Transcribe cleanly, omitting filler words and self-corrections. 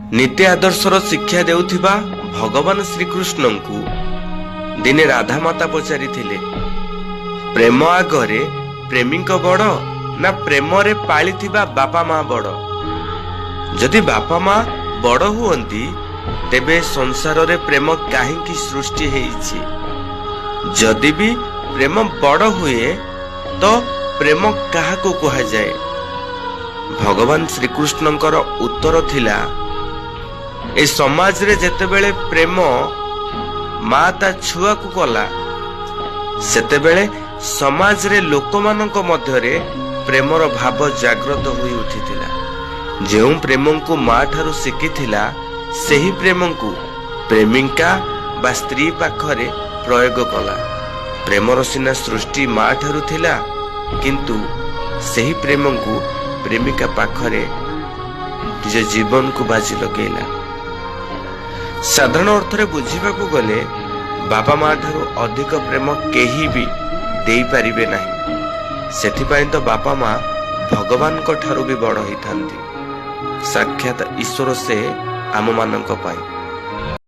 नीति आदर्शर शिक्षा देउथिबा भगवान श्रीकृष्ण को दिने राधामाता पचारि प्रेम आगरे प्रेमिक बड़ ना प्रेम रे पालिथिबा बापा माँ बड़। जदि बापा माँ बड़ हुअंती तेबे संसार रे प्रेम काहींकी सृष्टि हेइछि। जदि भी प्रेम बड़ हुए तो प्रेम काहाको कहा जाए। भगवान श्रीकृष्णकर उत्तर थिला ए समाज रे जेतेबेले प्रेम माँ ता छुआ को कला सेतेबेले समाज रे लोकमानक मध्यरे प्रेमर भाव जागृत होई उठिथिला। जेउ प्रेम को माँ ठारू शिखिथिला सेही प्रेम को प्रेमिका बा स्त्री पाखरे प्रयोग कला। प्रेमर सिना सृष्टि माँ ठारू थिला किंतु सेही प्रेम को प्रेमिका पाखरे निज जीवन को बाजी लगेला। साधारण अर्थ रे बुझिबाकू गले बापा माँ ठारू अधिक प्रेम केही भी देई परिबे नाही। सेथिपाई तो बापा माँ भगवान को ठारू भी बड़ होई थांती। साक्षात ईश्वर से आम मानक पाई।